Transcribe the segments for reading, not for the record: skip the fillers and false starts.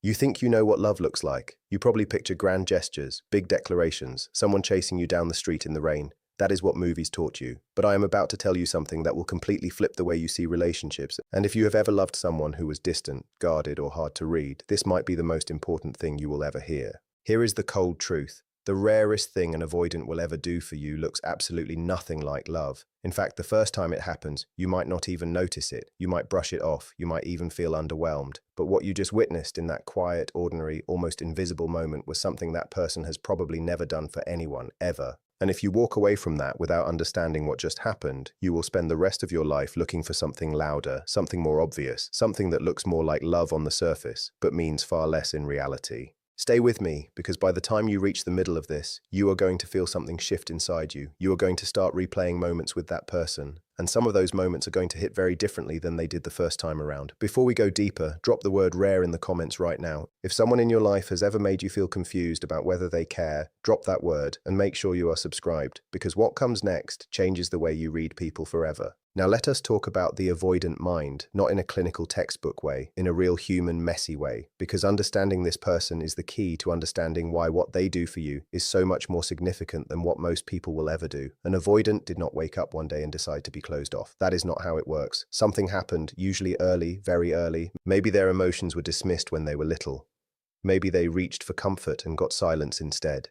You think you know what love looks like. You probably picture grand gestures, big declarations, someone chasing you down the street in the rain. That is what movies taught you. But I am about to tell you something that will completely flip the way you see relationships. And if you have ever loved someone who was distant, guarded, or hard to read, this might be the most important thing you will ever hear. Here is the cold truth. The rarest thing an avoidant will ever do for you looks absolutely nothing like love. In fact, the first time it happens, you might not even notice it. You might brush it off. You might even feel underwhelmed. But what you just witnessed in that quiet, ordinary, almost invisible moment was something that person has probably never done for anyone, ever. And if you walk away from that without understanding what just happened, you will spend the rest of your life looking for something louder, something more obvious, something that looks more like love on the surface, but means far less in reality. Stay with me, because by the time you reach the middle of this, you are going to feel something shift inside you. You are going to start replaying moments with that person, and some of those moments are going to hit very differently than they did the first time around. Before we go deeper, drop the word rare in the comments right now. If someone in your life has ever made you feel confused about whether they care, drop that word and make sure you are subscribed, because what comes next changes the way you read people forever. Now let us talk about the avoidant mind, not in a clinical textbook way, in a real human, messy way, because understanding this person is the key to understanding why what they do for you is so much more significant than what most people will ever do. An avoidant did not wake up one day and decide to be closed off. That is not how it works. Something happened, usually early, very early. Maybe their emotions were dismissed when they were little. Maybe they reached for comfort and got silence instead.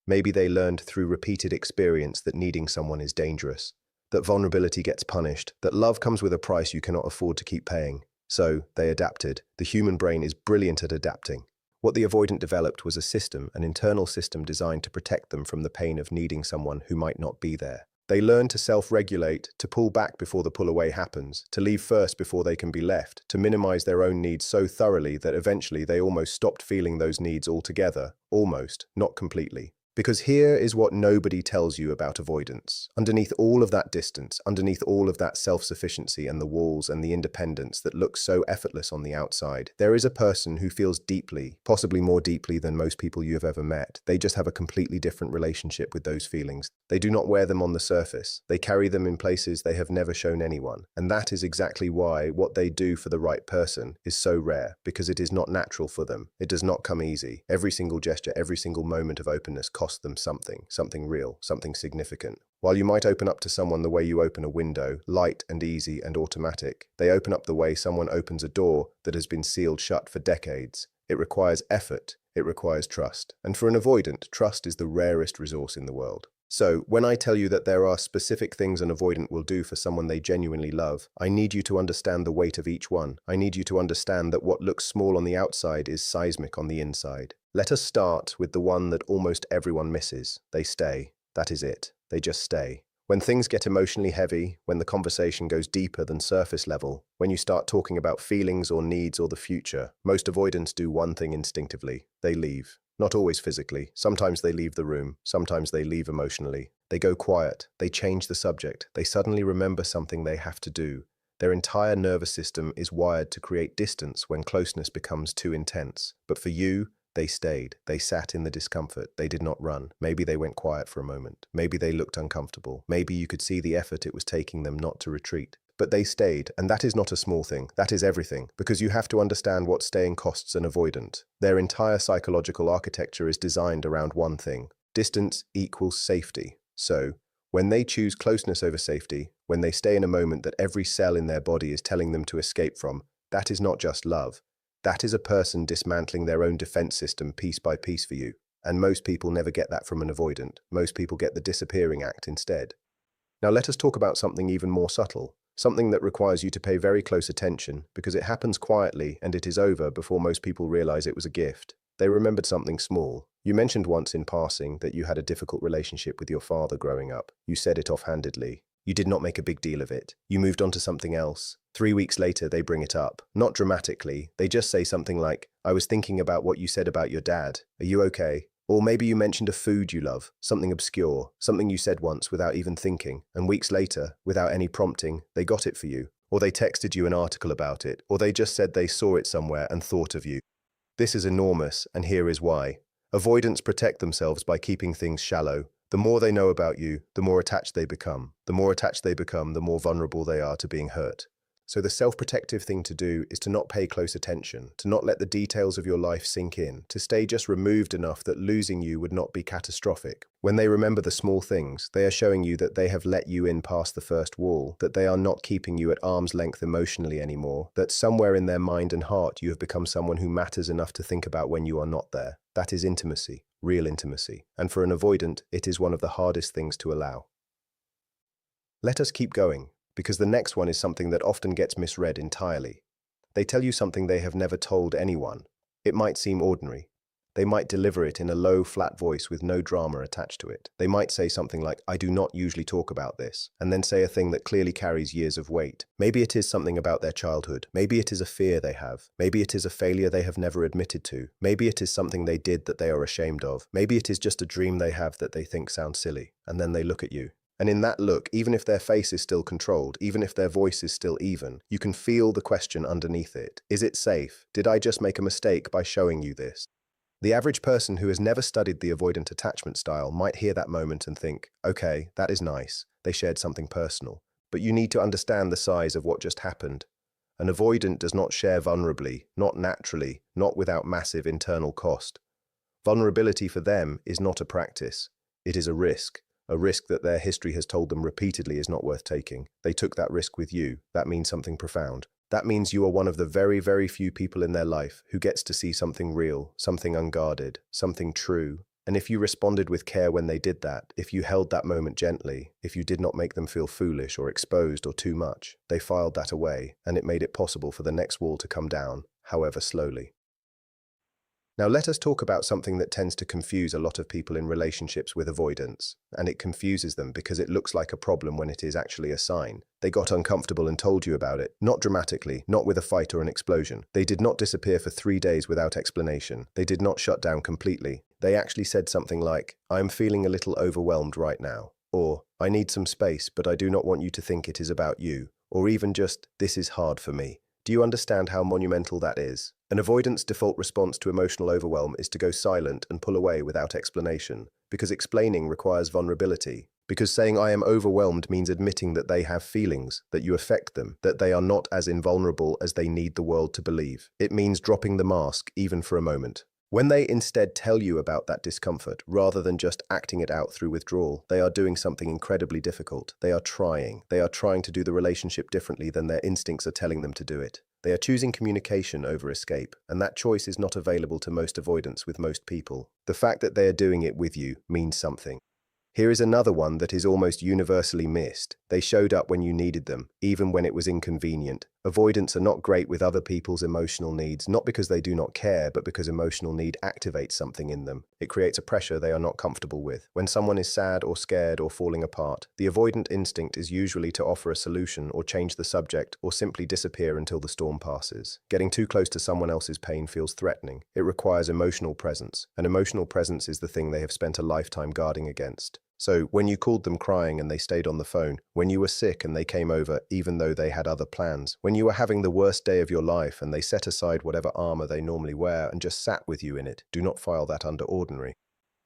Maybe they learned through repeated experience that needing someone is dangerous, that vulnerability gets punished, that love comes with a price you cannot afford to keep paying. So, they adapted. The human brain is brilliant at adapting. What the avoidant developed was a system, an internal system designed to protect them from the pain of needing someone who might not be there. They learn to self-regulate, to pull back before the pull-away happens, to leave first before they can be left, to minimize their own needs so thoroughly that eventually they almost stopped feeling those needs altogether. Almost, not completely. Because here is what nobody tells you about avoidance. Underneath all of that distance, underneath all of that self-sufficiency and the walls and the independence that looks so effortless on the outside, there is a person who feels deeply, possibly more deeply than most people you have ever met. They just have a completely different relationship with those feelings. They do not wear them on the surface. They carry them in places they have never shown anyone. And that is exactly why what they do for the right person is so rare, because it is not natural for them. It does not come easy. Every single gesture, every single moment of openness costs them something real, something significant. While you might open up to someone the way you open a window, light and easy and automatic, they open up the way someone opens a door that has been sealed shut for decades. It requires effort, it requires trust. And for an avoidant, trust is the rarest resource in the world. So, when I tell you that there are specific things an avoidant will do for someone they genuinely love, I need you to understand the weight of each one. I need you to understand that what looks small on the outside is seismic on the inside. Let us start with the one that almost everyone misses. They stay. That is it. They just stay. When things get emotionally heavy, when the conversation goes deeper than surface level, when you start talking about feelings or needs or the future, most avoidants do one thing instinctively. They leave. Not always physically. Sometimes they leave the room. Sometimes they leave emotionally. They go quiet. They change the subject. They suddenly remember something they have to do. Their entire nervous system is wired to create distance when closeness becomes too intense. But for you, they stayed. They sat in the discomfort. They did not run. Maybe they went quiet for a moment. Maybe they looked uncomfortable. Maybe you could see the effort it was taking them not to retreat. But they stayed, and that is not a small thing. That is everything, because you have to understand what staying costs an avoidant. Their entire psychological architecture is designed around one thing. Distance equals safety. So, when they choose closeness over safety, when they stay in a moment that every cell in their body is telling them to escape from, that is not just love. That is a person dismantling their own defense system piece by piece for you. And most people never get that from an avoidant. Most people get the disappearing act instead. Now let us talk about something even more subtle. Something that requires you to pay very close attention, because it happens quietly and it is over before most people realize it was a gift. They remembered something small. You mentioned once in passing that you had a difficult relationship with your father growing up. You said it offhandedly. You did not make a big deal of it. You moved on to something else. 3 weeks later, they bring it up. Not dramatically. They just say something like, "I was thinking about what you said about your dad. Are you okay?" Or maybe you mentioned a food you love, something obscure, something you said once without even thinking, and weeks later, without any prompting, they got it for you. Or they texted you an article about it, or they just said they saw it somewhere and thought of you. This is enormous, and here is why. Avoidants protect themselves by keeping things shallow. The more they know about you, the more attached they become. The more attached they become, the more vulnerable they are to being hurt. So the self-protective thing to do is to not pay close attention, to not let the details of your life sink in, to stay just removed enough that losing you would not be catastrophic. When they remember the small things, they are showing you that they have let you in past the first wall, that they are not keeping you at arm's length emotionally anymore, that somewhere in their mind and heart you have become someone who matters enough to think about when you are not there. That is intimacy, real intimacy. And for an avoidant, it is one of the hardest things to allow. Let us keep going, because the next one is something that often gets misread entirely. They tell you something they have never told anyone. It might seem ordinary. They might deliver it in a low, flat voice with no drama attached to it. They might say something like, "I do not usually talk about this," and then say a thing that clearly carries years of weight. Maybe it is something about their childhood. Maybe it is a fear they have. Maybe it is a failure they have never admitted to. Maybe it is something they did that they are ashamed of. Maybe it is just a dream they have that they think sounds silly. And then they look at you. And in that look, even if their face is still controlled, even if their voice is still even, you can feel the question underneath it. Is it safe? Did I just make a mistake by showing you this? The average person who has never studied the avoidant attachment style might hear that moment and think, okay, that is nice. They shared something personal. But you need to understand the size of what just happened. An avoidant does not share vulnerably, not naturally, not without massive internal cost. Vulnerability for them is not a practice. It is a risk that their history has told them repeatedly is not worth taking. They took that risk with you. That means something profound. That means you are one of the very, very few people in their life who gets to see something real, something unguarded, something true. And if you responded with care when they did that, if you held that moment gently, if you did not make them feel foolish or exposed or too much, they filed that away, and it made it possible for the next wall to come down, however slowly. Now let us talk about something that tends to confuse a lot of people in relationships with avoidance. And it confuses them because it looks like a problem when it is actually a sign. They got uncomfortable and told you about it. Not dramatically, not with a fight or an explosion. They did not disappear for 3 days without explanation. They did not shut down completely. They actually said something like, "I'm feeling a little overwhelmed right now." Or, "I need some space, but I do not want you to think it is about you." Or even just, "This is hard for me." Do you understand how monumental that is? An avoidant's default response to emotional overwhelm is to go silent and pull away without explanation, because explaining requires vulnerability. Because saying "I am overwhelmed" means admitting that they have feelings, that you affect them, that they are not as invulnerable as they need the world to believe. It means dropping the mask, even for a moment. When they instead tell you about that discomfort, rather than just acting it out through withdrawal, they are doing something incredibly difficult. They are trying. They are trying to do the relationship differently than their instincts are telling them to do it. They are choosing communication over escape, and that choice is not available to most avoidants with most people. The fact that they are doing it with you means something. Here is another one that is almost universally missed. They showed up when you needed them, even when it was inconvenient. Avoidants are not great with other people's emotional needs, not because they do not care, but because emotional need activates something in them. It creates a pressure they are not comfortable with. When someone is sad or scared or falling apart, the avoidant instinct is usually to offer a solution or change the subject or simply disappear until the storm passes. Getting too close to someone else's pain feels threatening. It requires emotional presence, and emotional presence is the thing they have spent a lifetime guarding against. So, when you called them crying and they stayed on the phone, when you were sick and they came over even though they had other plans, when you were having the worst day of your life and they set aside whatever armor they normally wear and just sat with you in it, do not file that under ordinary.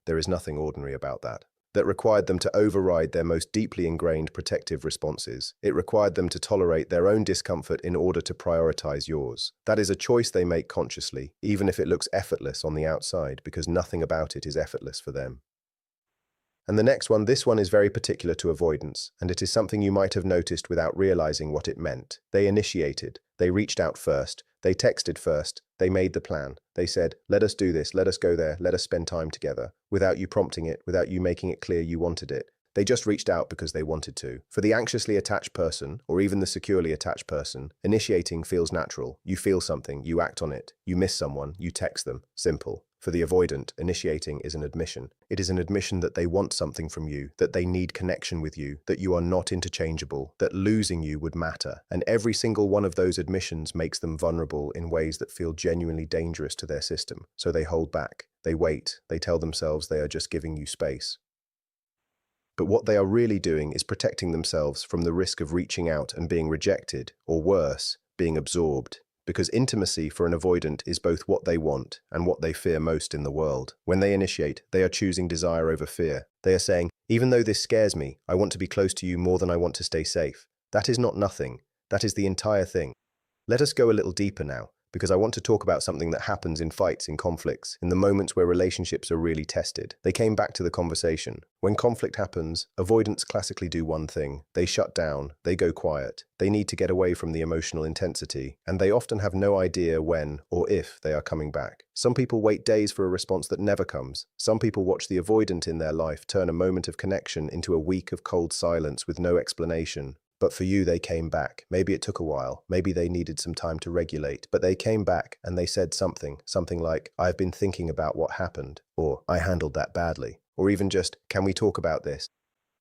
There is nothing ordinary about that. That required them to override their most deeply ingrained protective responses. It required them to tolerate their own discomfort in order to prioritize yours. That is a choice they make consciously, even if it looks effortless on the outside, because nothing about it is effortless for them. And the next one, this one is very particular to avoidance, and it is something you might have noticed without realizing what it meant. They initiated. They reached out first. They texted first. They made the plan. They said, "Let us do this, let us go there, let us spend time together," without you prompting it, without you making it clear you wanted it. They just reached out because they wanted to. For the anxiously attached person, or even the securely attached person, initiating feels natural. You feel something, you act on it. You miss someone, you text them. Simple. For the avoidant, initiating is an admission. It is an admission that they want something from you, that they need connection with you, that you are not interchangeable, that losing you would matter. And every single one of those admissions makes them vulnerable in ways that feel genuinely dangerous to their system. So they hold back. They wait. They tell themselves they are just giving you space. But what they are really doing is protecting themselves from the risk of reaching out and being rejected, or worse, being absorbed. Because intimacy for an avoidant is both what they want and what they fear most in the world. When they initiate, they are choosing desire over fear. They are saying, "Even though this scares me, I want to be close to you more than I want to stay safe." That is not nothing. That is the entire thing. Let us go a little deeper now, because I want to talk about something that happens in fights, in conflicts, in the moments where relationships are really tested. They came back to the conversation. When conflict happens, avoidants classically do one thing. They shut down, they go quiet. They need to get away from the emotional intensity, and they often have no idea when or if they are coming back. Some people wait days for a response that never comes. Some people watch the avoidant in their life turn a moment of connection into a week of cold silence with no explanation. But for you, they came back. Maybe it took a while. Maybe they needed some time to regulate. But they came back and they said something like, "I've been thinking about what happened," or "I handled that badly," or even just, "Can we talk about this?"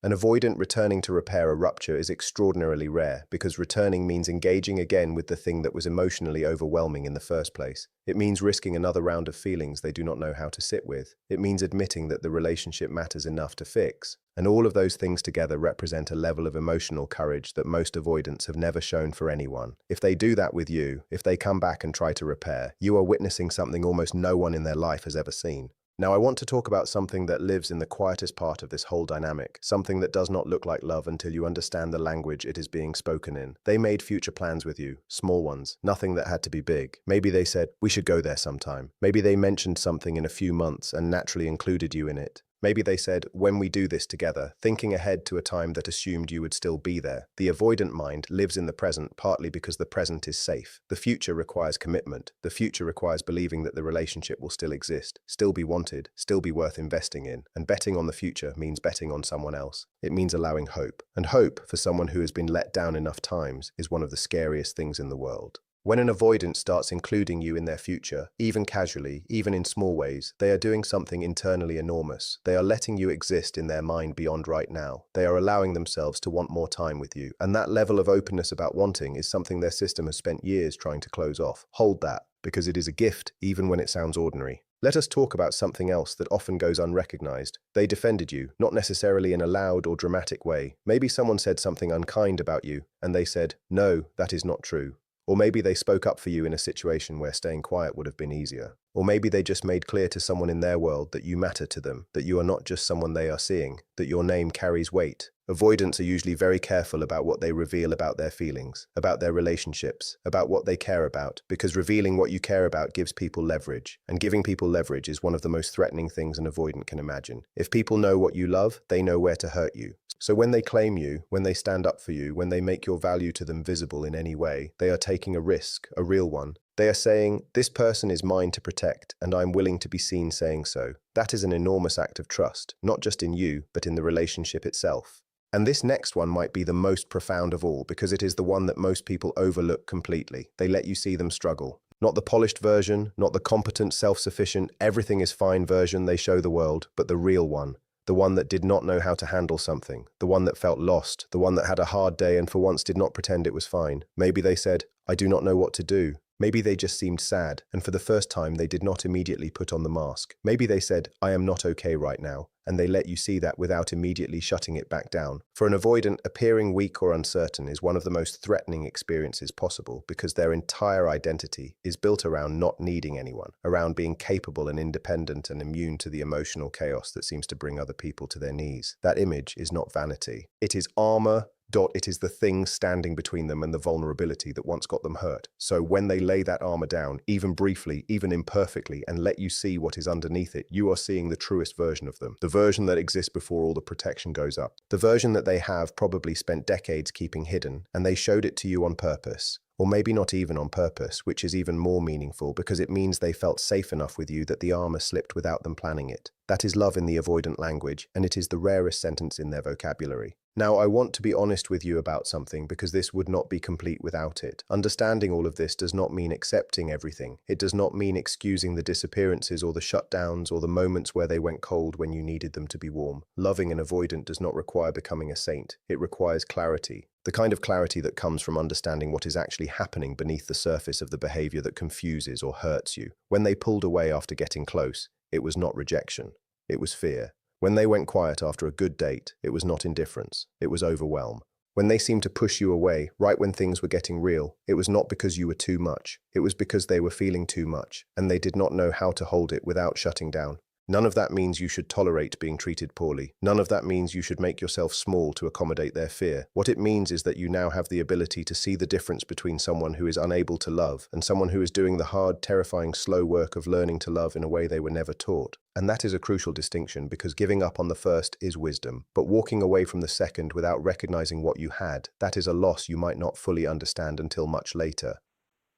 An avoidant returning to repair a rupture is extraordinarily rare, because returning means engaging again with the thing that was emotionally overwhelming in the first place. It means risking another round of feelings they do not know how to sit with. It means admitting that the relationship matters enough to fix. And all of those things together represent a level of emotional courage that most avoidants have never shown for anyone. If they do that with you, if they come back and try to repair, you are witnessing something almost no one in their life has ever seen. Now, I want to talk about something that lives in the quietest part of this whole dynamic, something that does not look like love until you understand the language it is being spoken in. They made future plans with you, small ones, nothing that had to be big. Maybe they said, "We should go there sometime." Maybe they mentioned something in a few months and naturally included you in it. Maybe they said, "When we do this together," thinking ahead to a time that assumed you would still be there. The avoidant mind lives in the present partly because the present is safe. The future requires commitment. The future requires believing that the relationship will still exist, still be wanted, still be worth investing in. And betting on the future means betting on someone else. It means allowing hope. And hope, for someone who has been let down enough times, is one of the scariest things in the world. When an avoidant starts including you in their future, even casually, even in small ways, they are doing something internally enormous. They are letting you exist in their mind beyond right now. They are allowing themselves to want more time with you. And that level of openness about wanting is something their system has spent years trying to close off. Hold that, because it is a gift, even when it sounds ordinary. Let us talk about something else that often goes unrecognized. They defended you, not necessarily in a loud or dramatic way. Maybe someone said something unkind about you, and they said, "No, that is not true." Or maybe they spoke up for you in a situation where staying quiet would have been easier. Or maybe they just made clear to someone in their world that you matter to them, that you are not just someone they are seeing, that your name carries weight. Avoidants are usually very careful about what they reveal about their feelings, about their relationships, about what they care about, because revealing what you care about gives people leverage. And giving people leverage is one of the most threatening things an avoidant can imagine. If people know what you love, they know where to hurt you. So when they claim you, when they stand up for you, when they make your value to them visible in any way, they are taking a risk, a real one. They are saying, "This person is mine to protect, and I'm willing to be seen saying so." That is an enormous act of trust, not just in you, but in the relationship itself. And this next one might be the most profound of all, because it is the one that most people overlook completely. They let you see them struggle. Not the polished version, not the competent, self-sufficient, everything is fine version they show the world, but the real one. The one that did not know how to handle something, the one that felt lost, the one that had a hard day and for once did not pretend it was fine. Maybe they said, "I do not know what to do." Maybe they just seemed sad, and for the first time they did not immediately put on the mask. Maybe they said, "I am not okay right now," and they let you see that without immediately shutting it back down. For an avoidant, appearing weak or uncertain is one of the most threatening experiences possible, because their entire identity is built around not needing anyone, around being capable and independent and immune to the emotional chaos that seems to bring other people to their knees. That image is not vanity. It is armor. It is the thing standing between them and the vulnerability that once got them hurt. So when they lay that armor down, even briefly, even imperfectly, and let you see what is underneath it, you are seeing the truest version of them. The version that exists before all the protection goes up. The version that they have probably spent decades keeping hidden, and they showed it to you on purpose. Or maybe not even on purpose, which is even more meaningful because it means they felt safe enough with you that the armor slipped without them planning it. That is love in the avoidant language, and it is the rarest sentence in their vocabulary. Now, I want to be honest with you about something because this would not be complete without it. Understanding all of this does not mean accepting everything. It does not mean excusing the disappearances or the shutdowns or the moments where they went cold when you needed them to be warm. Loving an avoidant does not require becoming a saint. It requires clarity. The kind of clarity that comes from understanding what is actually happening beneath the surface of the behavior that confuses or hurts you. When they pulled away after getting close, it was not rejection. It was fear. When they went quiet after a good date, it was not indifference. It was overwhelm. When they seemed to push you away, right when things were getting real, it was not because you were too much. It was because they were feeling too much, and they did not know how to hold it without shutting down. None of that means you should tolerate being treated poorly. None of that means you should make yourself small to accommodate their fear. What it means is that you now have the ability to see the difference between someone who is unable to love and someone who is doing the hard, terrifying, slow work of learning to love in a way they were never taught. And that is a crucial distinction, because giving up on the first is wisdom, but walking away from the second without recognizing what you had, that is a loss you might not fully understand until much later.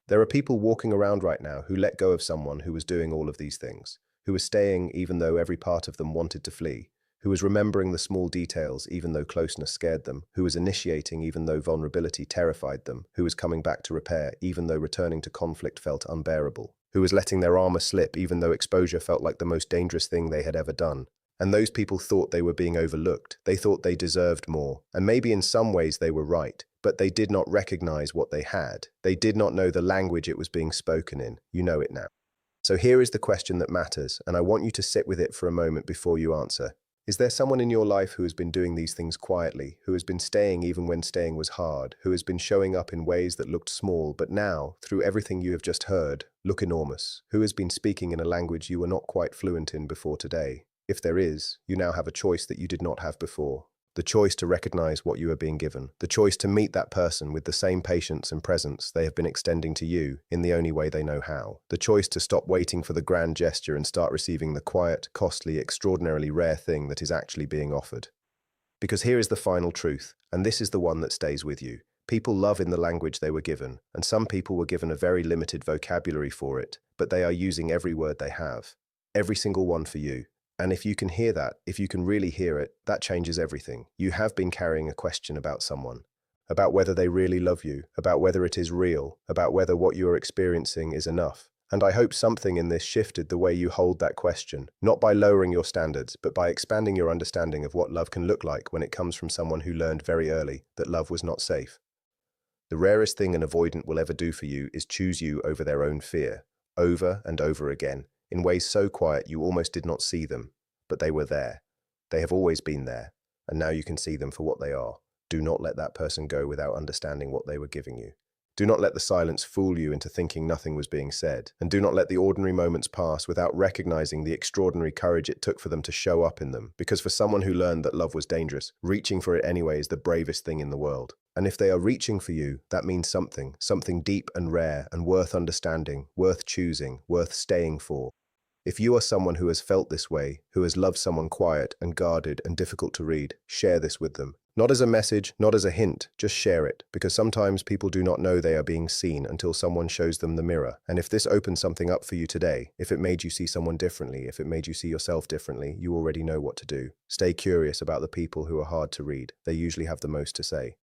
There are people walking around right now who let go of someone who was doing all of these things, who was staying even though every part of them wanted to flee, who was remembering the small details even though closeness scared them, who was initiating even though vulnerability terrified them, who was coming back to repair even though returning to conflict felt unbearable, who was letting their armor slip even though exposure felt like the most dangerous thing they had ever done. And those people thought they were being overlooked. They thought they deserved more. And maybe in some ways they were right, but they did not recognize what they had. They did not know the language it was being spoken in. You know it now. So here is the question that matters, and I want you to sit with it for a moment before you answer. Is there someone in your life who has been doing these things quietly, who has been staying even when staying was hard, who has been showing up in ways that looked small, but now, through everything you have just heard, look enormous? Who has been speaking in a language you were not quite fluent in before today? If there is, you now have a choice that you did not have before. The choice to recognize what you are being given. The choice to meet that person with the same patience and presence they have been extending to you in the only way they know how. The choice to stop waiting for the grand gesture and start receiving the quiet, costly, extraordinarily rare thing that is actually being offered. Because here is the final truth, and this is the one that stays with you. People love in the language they were given, and some people were given a very limited vocabulary for it, but they are using every word they have. Every single one for you. And if you can hear that, if you can really hear it, that changes everything. You have been carrying a question about someone, about whether they really love you, about whether it is real, about whether what you are experiencing is enough. And I hope something in this shifted the way you hold that question, not by lowering your standards, but by expanding your understanding of what love can look like when it comes from someone who learned very early that love was not safe. The rarest thing an avoidant will ever do for you is choose you over their own fear, over and over again, in ways so quiet you almost did not see them, but they were there. They have always been there, and now you can see them for what they are. Do not let that person go without understanding what they were giving you. Do not let the silence fool you into thinking nothing was being said, and do not let the ordinary moments pass without recognizing the extraordinary courage it took for them to show up in them, because for someone who learned that love was dangerous, reaching for it anyway is the bravest thing in the world. And if they are reaching for you, that means something deep and rare and worth understanding, worth choosing, worth staying for. If you are someone who has felt this way, who has loved someone quiet and guarded and difficult to read, share this with them. Not as a message, not as a hint, just share it, because sometimes people do not know they are being seen until someone shows them the mirror. And if this opened something up for you today, if it made you see someone differently, if it made you see yourself differently, you already know what to do. Stay curious about the people who are hard to read. They usually have the most to say.